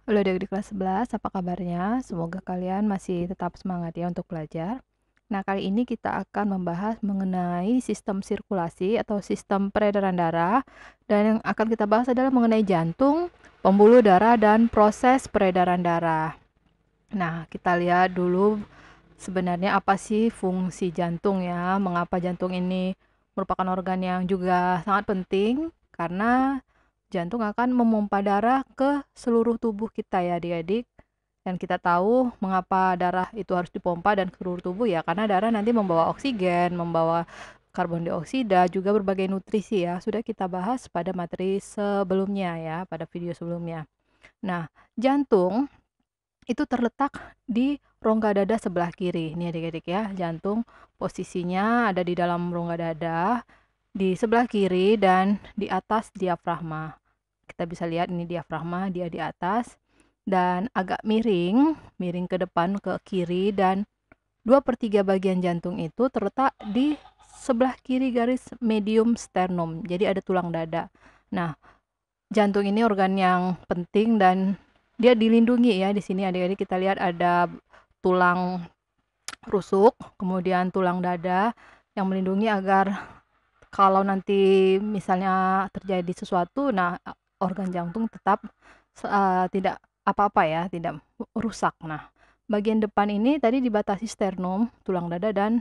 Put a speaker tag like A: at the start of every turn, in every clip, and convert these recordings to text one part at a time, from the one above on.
A: Halo adik-adik kelas 11, apa kabarnya? Semoga kalian masih tetap semangat ya untuk belajar. Nah, kali ini kita akan membahas mengenai sistem sirkulasi atau sistem peredaran darah. Dan yang akan kita bahas adalah mengenai jantung, pembuluh darah, dan proses peredaran darah. Nah, kita lihat dulu sebenarnya apa sih fungsi jantung ya? Mengapa jantung ini merupakan organ yang juga sangat penting? Karena jantung akan memompa darah ke seluruh tubuh kita ya adik-adik. Dan kita tahu mengapa darah itu harus dipompa dan ke seluruh tubuh ya, karena darah nanti membawa oksigen, membawa karbon dioksida, juga berbagai nutrisi ya. Sudah kita bahas pada materi sebelumnya ya, pada video sebelumnya. Nah, jantung itu terletak di rongga dada sebelah kiri. Nih adik-adik ya, jantung posisinya ada di dalam rongga dada, di sebelah kiri dan di atas diafragma. Kita bisa lihat ini diafragma, dia di atas dan agak miring, miring ke depan ke kiri, dan 2/3 bagian jantung itu terletak di sebelah kiri garis medium sternum. Jadi ada tulang dada. Nah, jantung ini organ yang penting dan dia dilindungi ya. Di sini adik-adik kita lihat ada tulang rusuk, kemudian tulang dada yang melindungi agar kalau nanti misalnya terjadi sesuatu, nah organ jantung tetap tidak apa-apa ya, tidak rusak. Nah, bagian depan ini tadi dibatasi sternum, tulang dada, dan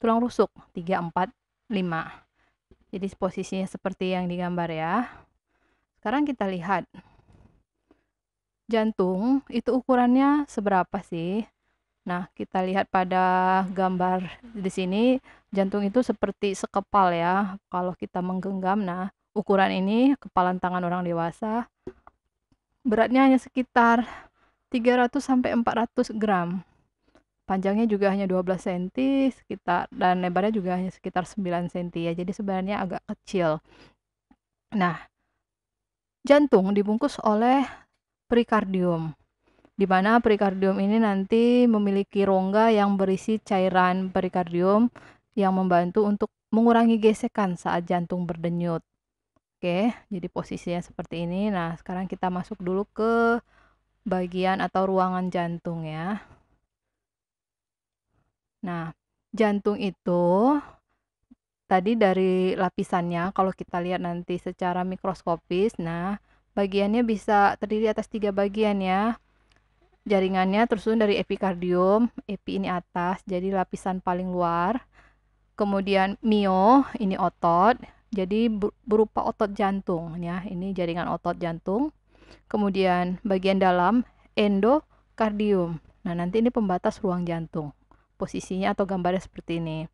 A: tulang rusuk 3, 4, 5. Jadi posisinya seperti yang digambar ya. Sekarang kita lihat jantung itu ukurannya seberapa sih? Nah, kita lihat pada gambar di sini, jantung itu seperti sekepal ya. Kalau kita menggenggam, nah ukuran ini kepalan tangan orang dewasa, beratnya hanya sekitar 300 sampai 400 gram. Panjangnya juga hanya 12 cm sekitar, dan lebarnya juga hanya sekitar 9 cm ya. Jadi sebenarnya agak kecil. Nah, jantung dibungkus oleh perikardium, di mana perikardium ini nanti memiliki rongga yang berisi cairan perikardium yang membantu untuk mengurangi gesekan saat jantung berdenyut. Oke, jadi posisinya seperti ini. Nah, sekarang kita masuk dulu ke bagian atau ruangan jantung ya. Nah, jantung itu tadi dari lapisannya, kalau kita lihat nanti secara mikroskopis, nah bagiannya bisa terdiri atas 3 bagian ya. Jaringannya tersusun dari epikardium, epi ini atas, jadi lapisan paling luar. Kemudian mio, ini otot, jadi berupa otot jantung ya. Ini jaringan otot jantung. Kemudian bagian dalam endokardium. Nah, nanti ini pembatas ruang jantung. Posisinya atau gambarnya seperti ini.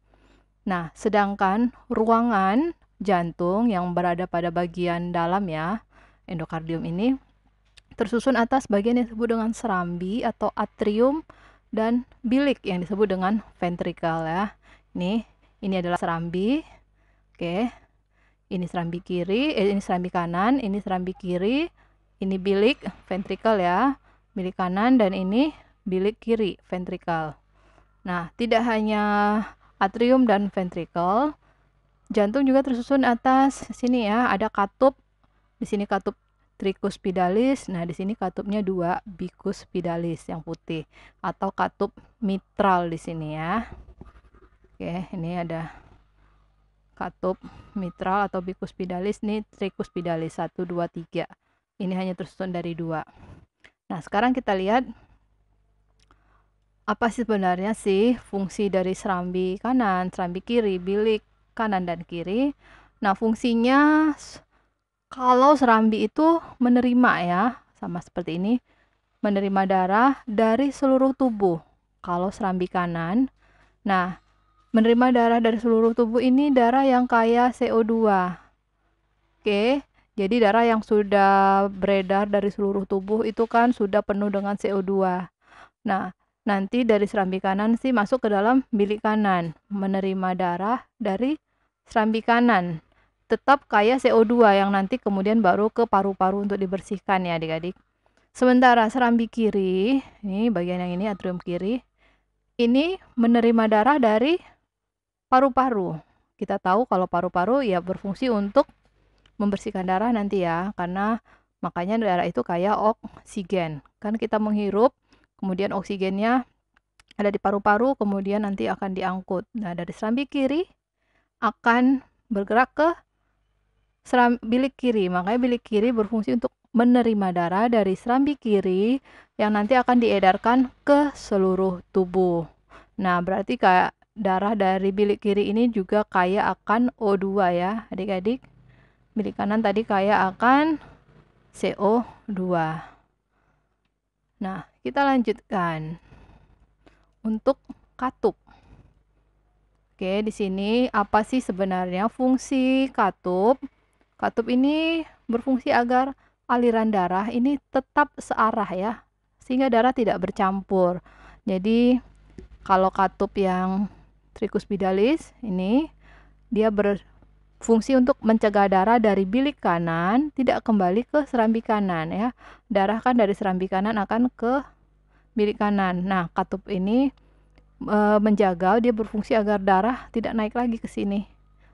A: Nah, sedangkan ruangan jantung yang berada pada bagian dalam ya, endokardium ini tersusun atas bagian yang disebut dengan serambi atau atrium dan bilik yang disebut dengan ventricle ya. Ini adalah serambi. Oke. Ini serambi kiri, ini serambi kanan, ini serambi kiri, ini bilik ventricle ya. Bilik kanan, dan ini bilik kiri ventricle. Nah, tidak hanya atrium dan ventricle, jantung juga tersusun atas sini ya, ada katup. Di sini katup tricuspidalis. Nah, di sini katupnya 2 bicuspidalis yang putih, atau katup mitral di sini ya. Oke, ini ada katup mitral atau bicuspidalis, nih tricuspidalis 1, 2, 3. Ini hanya tersusun dari 2. Nah, sekarang kita lihat apa sih sebenarnya sih fungsi dari serambi kanan, serambi kiri, bilik kanan dan kiri. Nah, fungsinya kalau serambi itu menerima ya, sama seperti ini, menerima darah dari seluruh tubuh. Kalau serambi kanan, nah menerima darah dari seluruh tubuh ini darah yang kaya CO2. Oke, jadi darah yang sudah beredar dari seluruh tubuh itu kan sudah penuh dengan CO2. Nah, nanti dari serambi kanan sih masuk ke dalam bilik kanan, menerima darah dari serambi kanan. Tetap kaya CO2 yang nanti kemudian baru ke paru-paru untuk dibersihkan ya adik-adik. Sementara serambi kiri, ini bagian yang ini atrium kiri, ini menerima darah dari paru-paru. Kita tahu kalau paru-paru ya berfungsi untuk membersihkan darah nanti ya, karena Makanya darah itu kaya oksigen. Kan kita menghirup, kemudian oksigennya ada di paru-paru, kemudian nanti akan diangkut. Nah, dari serambi kiri akan bergerak ke bilik kiri. Makanya bilik kiri berfungsi untuk menerima darah dari serambi kiri yang nanti akan diedarkan ke seluruh tubuh. Nah, berarti kayak darah dari bilik kiri ini juga kaya akan O2 ya, adik-adik. Bilik kanan tadi kaya akan CO2. Nah, kita lanjutkan untuk katup. Oke, di sini apa sih sebenarnya fungsi katup? Katup ini berfungsi agar aliran darah ini tetap searah ya, sehingga darah tidak bercampur. Jadi, kalau katup yang tricuspidalis ini dia berfungsi untuk mencegah darah dari bilik kanan tidak kembali ke serambi kanan ya. Darah kan dari serambi kanan akan ke bilik kanan. Nah, katup ini menjaga, dia berfungsi agar darah tidak naik lagi ke sini.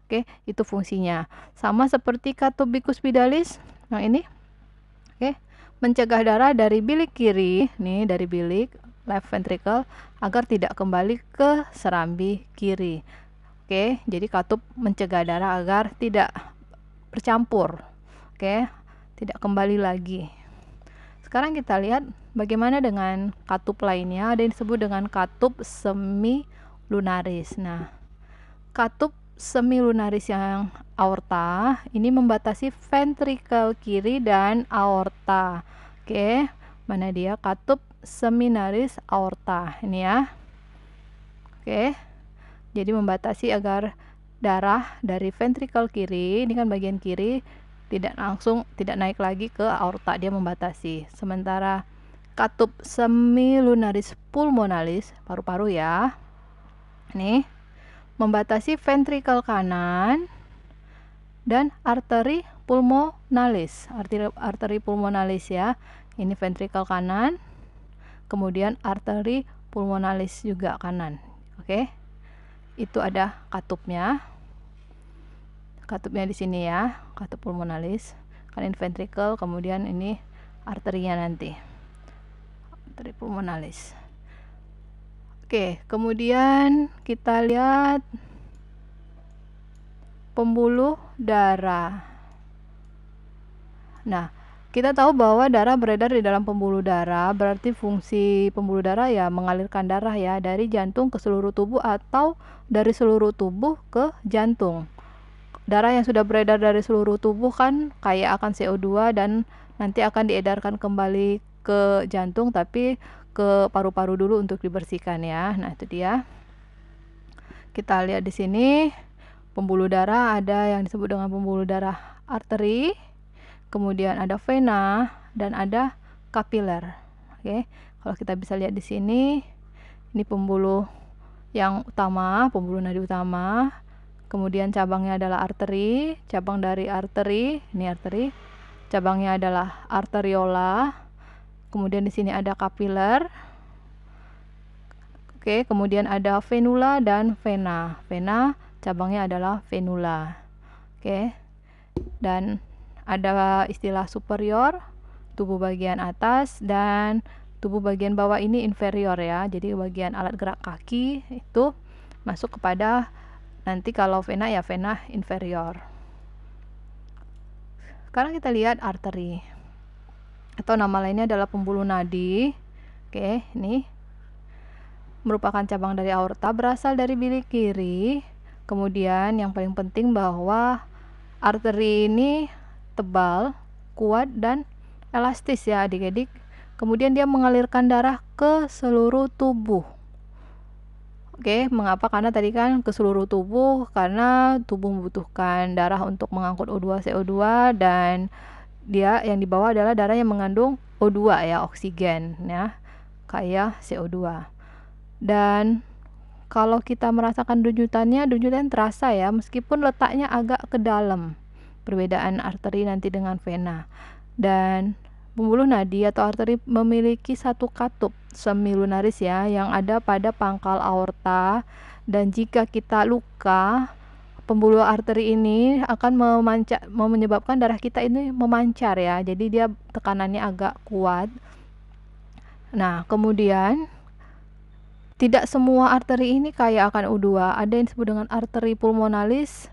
A: Oke, itu fungsinya. Sama seperti katup bicuspidalis yang ini. Oke, mencegah darah dari bilik kiri, nih dari bilik left ventricle agar tidak kembali ke serambi kiri. Oke, jadi katup mencegah darah agar tidak bercampur. Oke, tidak kembali lagi. Sekarang kita lihat bagaimana dengan katup lainnya, ada yang disebut dengan katup semilunaris. Nah, katup semilunaris yang aorta ini membatasi ventrikel kiri dan aorta. Oke, mana dia? Katup semilunaris aorta ini ya. Oke, jadi membatasi agar darah dari ventrikel kiri, ini kan bagian kiri, tidak naik lagi ke aorta, dia membatasi. Sementara katup semilunaris pulmonalis, paru-paru ya, ini membatasi ventrikel kanan dan arteri pulmonalis. Arteri pulmonalis ya, ini ventrikel kanan, kemudian arteri pulmonalis juga kanan. Oke, itu ada katupnya. Katupnya di sini ya, katup pulmonalis, kan ini ventricle, kemudian ini arterinya nanti, arteri pulmonalis. Oke, kemudian kita lihat pembuluh darah. Nah, kita tahu bahwa darah beredar di dalam pembuluh darah, berarti fungsi pembuluh darah ya mengalirkan darah ya dari jantung ke seluruh tubuh atau dari seluruh tubuh ke jantung. Darah yang sudah beredar dari seluruh tubuh kan kaya akan CO2 dan nanti akan diedarkan kembali ke jantung, tapi ke paru-paru dulu untuk dibersihkan ya. Nah, itu dia. Kita lihat di sini pembuluh darah, ada yang disebut dengan pembuluh darah arteri, kemudian ada vena dan ada kapiler. Oke, kalau kita bisa lihat di sini, ini pembuluh yang utama, pembuluh nadi utama. Kemudian cabangnya adalah arteri, cabang dari arteri, ini arteri, cabangnya adalah arteriola. Kemudian di sini ada kapiler. Oke, kemudian ada venula dan vena. Vena cabangnya adalah venula. Oke. Dan ada istilah superior, tubuh bagian atas, dan tubuh bagian bawah ini inferior ya. Jadi bagian alat gerak kaki itu masuk kepada nanti kalau vena ya vena inferior. Sekarang kita lihat arteri, atau nama lainnya adalah pembuluh nadi. Oke, ini merupakan cabang dari aorta, berasal dari bilik kiri. Kemudian yang paling penting bahwa arteri ini tebal, kuat, dan elastis ya adik-adik. Kemudian dia mengalirkan darah ke seluruh tubuh. Oke, mengapa? Karena tadi kan ke seluruh tubuh, karena tubuh membutuhkan darah untuk mengangkut O2, CO2, dan dia yang dibawa adalah darah yang mengandung O2 ya, oksigen ya, kayak CO2. Dan kalau kita merasakan denyutan terasa ya, meskipun letaknya agak ke dalam, perbedaan arteri nanti dengan vena. Dan pembuluh nadi atau arteri memiliki satu katup semilunaris ya, yang ada pada pangkal aorta, dan jika kita luka pembuluh arteri ini akan menyebabkan darah kita ini memancar ya. Jadi dia tekanannya agak kuat. Nah, kemudian tidak semua arteri ini kaya akan O2. Ada yang disebut dengan arteri pulmonalis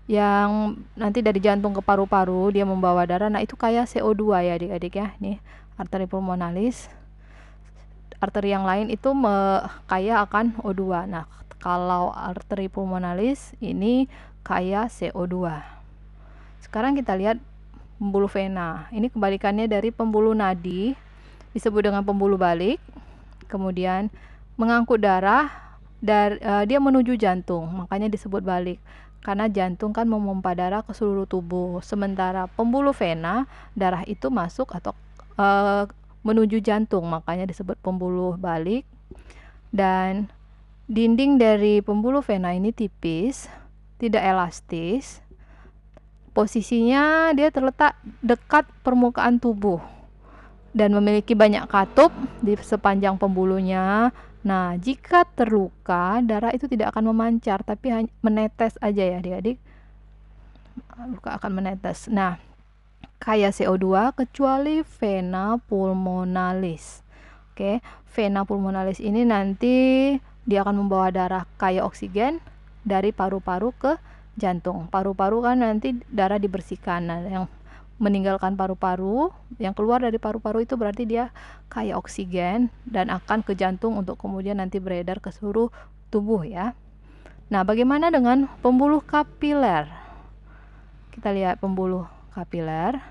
A: yang nanti dari jantung ke paru-paru dia membawa darah. Nah, itu kaya CO2 ya adik-adik ya. Nih, arteri pulmonalis. Arteri yang lain itu kaya akan O2. Nah, kalau arteri pulmonalis ini kaya CO2. Sekarang kita lihat pembuluh vena. Ini kebalikannya dari pembuluh nadi, disebut dengan pembuluh balik. Kemudian mengangkut darah dia menuju jantung, makanya disebut balik. Karena jantung kan memompa darah ke seluruh tubuh. Sementara pembuluh vena, darah itu masuk atau menuju jantung, makanya disebut pembuluh balik. Dan dinding dari pembuluh vena ini tipis, tidak elastis. Posisinya dia terletak dekat permukaan tubuh dan memiliki banyak katup di sepanjang pembuluhnya. Nah, jika terluka, darah itu tidak akan memancar, tapi hanya menetes aja ya adik-adik. Luka akan menetes. Nah, kaya CO2 kecuali vena pulmonalis. Oke, vena pulmonalis ini nanti dia akan membawa darah kaya oksigen dari paru-paru ke jantung. Paru-paru kan nanti darah dibersihkan. Nah, yang meninggalkan paru-paru, yang keluar dari paru-paru itu berarti dia kaya oksigen dan akan ke jantung untuk kemudian nanti beredar ke seluruh tubuh ya. Nah, bagaimana dengan pembuluh kapiler? Kita lihat pembuluh kapiler.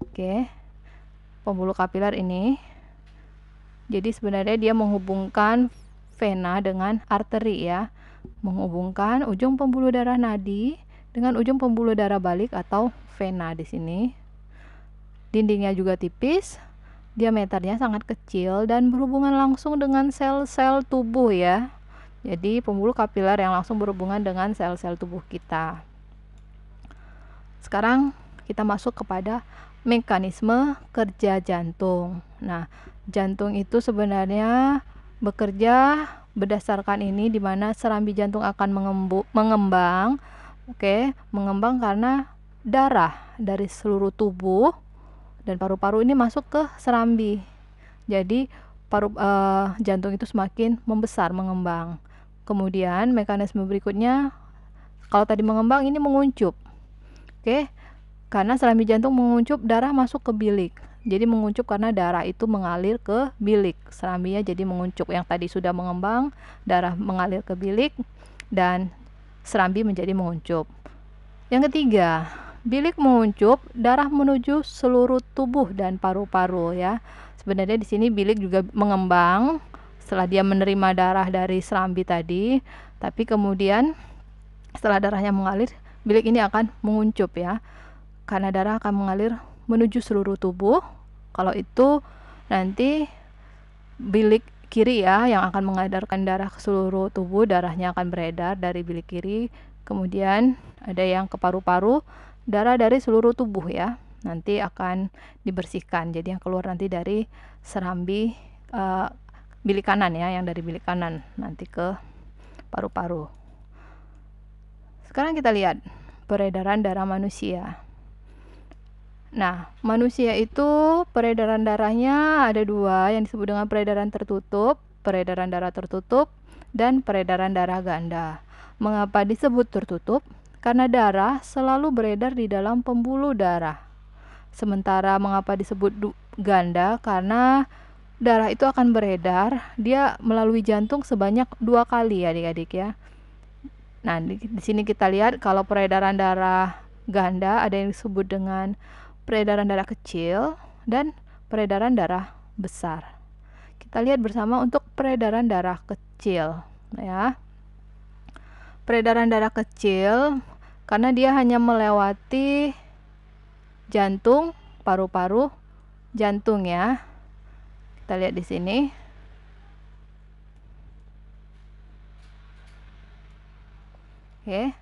A: Oke. Pembuluh kapiler ini jadi sebenarnya dia menghubungkan vena dengan arteri ya. Menghubungkan ujung pembuluh darah nadi dengan ujung pembuluh darah balik atau vena di sini. Dindingnya juga tipis, diameternya sangat kecil dan berhubungan langsung dengan sel-sel tubuh ya. Jadi pembuluh kapiler yang langsung berhubungan dengan sel-sel tubuh kita. Sekarang kita masuk kepada mekanisme kerja jantung. Nah, jantung itu sebenarnya bekerja berdasarkan ini, di mana serambi jantung akan mengembang. Oke, mengembang karena darah dari seluruh tubuh dan paru-paru ini masuk ke serambi. Jadi jantung itu semakin membesar, mengembang. Kemudian mekanisme berikutnya, kalau tadi mengembang, ini menguncup. Oke, karena serambi jantung menguncup, darah masuk ke bilik. Jadi menguncup karena darah itu mengalir ke bilik. Serambinya jadi menguncup. Yang tadi sudah mengembang, darah mengalir ke bilik dan serambi menjadi menguncup. Yang ketiga, bilik menguncup, darah menuju seluruh tubuh dan paru-paru ya. Sebenarnya di sini bilik juga mengembang setelah dia menerima darah dari serambi tadi, tapi kemudian setelah darahnya mengalir, bilik ini akan menguncup ya. Karena darah akan mengalir menuju seluruh tubuh. Kalau itu nanti bilik kiri ya yang akan mengedarkan darah ke seluruh tubuh, darahnya akan beredar dari bilik kiri. Kemudian ada yang ke paru-paru, darah dari seluruh tubuh ya nanti akan dibersihkan. Jadi yang keluar nanti dari serambi bilik kanan ya, yang dari bilik kanan nanti ke paru-paru. Sekarang kita lihat peredaran darah manusia. Nah, manusia itu peredaran darahnya ada dua, yang disebut dengan peredaran tertutup, peredaran darah tertutup, dan peredaran darah ganda. Mengapa disebut tertutup? Karena darah selalu beredar di dalam pembuluh darah. Sementara mengapa disebut ganda? Karena darah itu akan beredar, dia melalui jantung sebanyak 2 kali ya adik-adik ya. Nah, di sini kita lihat kalau peredaran darah ganda ada yang disebut dengan peredaran darah kecil dan peredaran darah besar. Kita lihat bersama untuk peredaran darah kecil ya. Peredaran darah kecil karena dia hanya melewati jantung, paru-paru, jantung ya. Kita lihat di sini. Oke.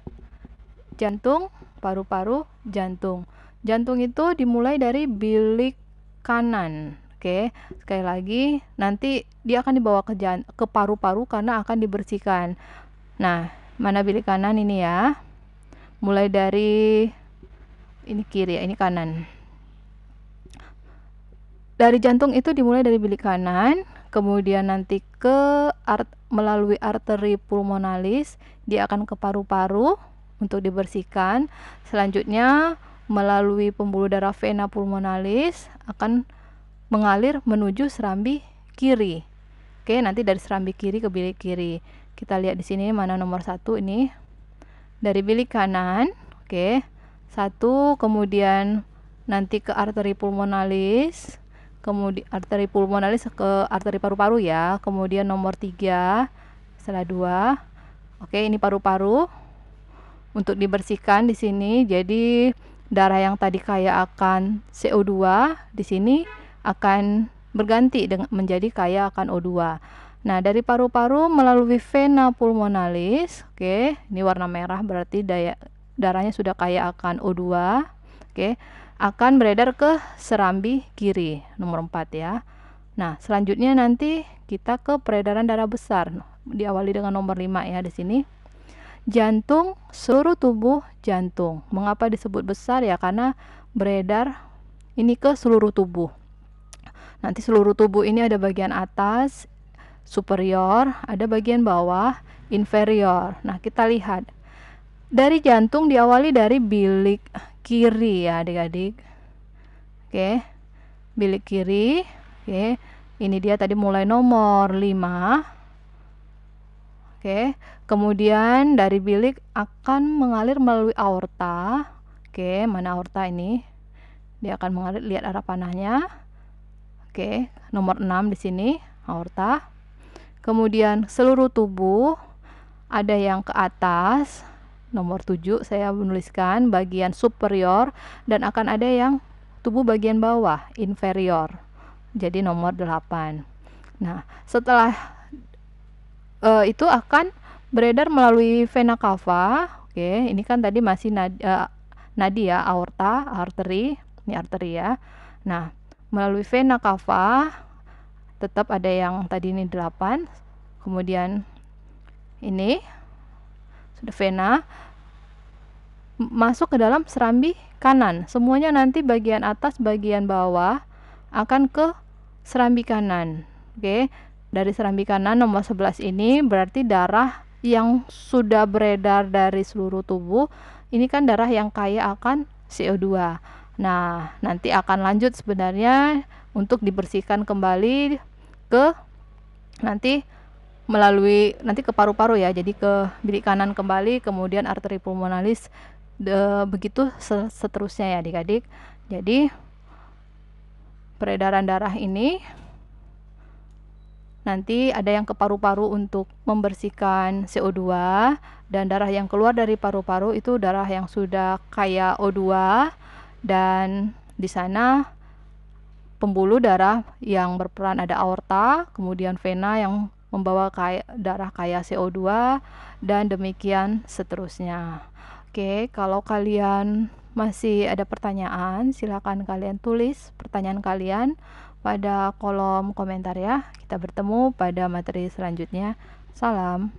A: Jantung, paru-paru, jantung. Jantung itu dimulai dari bilik kanan. Oke, sekali lagi nanti dia akan dibawa ke paru-paru karena akan dibersihkan. Nah, mana bilik kanan ini ya? mulai dari ini kiri ya, ini kanan. Dari jantung itu dimulai dari bilik kanan, kemudian nanti melalui arteri pulmonalis, dia akan ke paru-paru untuk dibersihkan. Selanjutnya melalui pembuluh darah vena pulmonalis akan mengalir menuju serambi kiri. Oke, nanti dari serambi kiri ke bilik kiri. Kita lihat di sini mana nomor 1 ini. Dari bilik kanan, oke. 1, kemudian nanti ke arteri pulmonalis. Kemudian arteri pulmonalis ke arteri paru-paru ya. Kemudian nomor 3 setelah 2. Oke, ini paru-paru untuk dibersihkan di sini. Jadi darah yang tadi kaya akan CO2 di sini akan berganti menjadi kaya akan O2. Nah, dari paru-paru melalui vena pulmonalis, oke, ini warna merah berarti darahnya sudah kaya akan O2. Oke, akan beredar ke serambi kiri, nomor 4 ya. Nah, selanjutnya nanti kita ke peredaran darah besar. Diawali dengan nomor 5 ya di sini. Jantung, seluruh tubuh jantung. Mengapa disebut besar ya? Karena beredar ini ke seluruh tubuh. Nanti seluruh tubuh ini ada bagian atas, superior, ada bagian bawah, inferior. Nah, kita lihat. Dari jantung diawali dari bilik kiri ya adik-adik. Oke, bilik kiri. Oke, ini dia tadi mulai nomor 5. Oke, kemudian dari bilik akan mengalir melalui aorta. Oke, mana aorta ini? Dia akan mengalir, lihat arah panahnya. Oke, nomor 6 di sini, aorta. Kemudian seluruh tubuh, ada yang ke atas, nomor 7 saya menuliskan bagian superior, dan akan ada yang tubuh bagian bawah, inferior. Jadi nomor 8. Nah, setelah itu akan beredar melalui vena cava. Oke, ini kan tadi masih nadi ya, aorta, arteri, ini arteri ya. Nah, melalui vena cava tetap ada yang tadi ini 8. Kemudian ini sudah vena masuk ke dalam serambi kanan. Semuanya nanti bagian atas, bagian bawah akan ke serambi kanan. Oke, dari serambi kanan nomor 11 ini berarti darah yang sudah beredar dari seluruh tubuh. Ini kan darah yang kaya akan CO2. Nah, nanti akan lanjut sebenarnya untuk dibersihkan kembali ke nanti melalui nanti ke paru-paru ya. Jadi ke bilik kanan kembali, kemudian arteri pulmonalis, begitu seterusnya ya adik-adik. Jadi peredaran darah ini nanti ada yang ke paru-paru untuk membersihkan CO2, dan darah yang keluar dari paru-paru itu darah yang sudah kaya O2, dan di sana pembuluh darah yang berperan ada aorta, kemudian vena yang membawa darah kaya CO2, dan demikian seterusnya. Oke, kalau kalian masih ada pertanyaan, silakan kalian tulis pertanyaan kalian pada kolom komentar ya. Kita bertemu pada materi selanjutnya. Salam.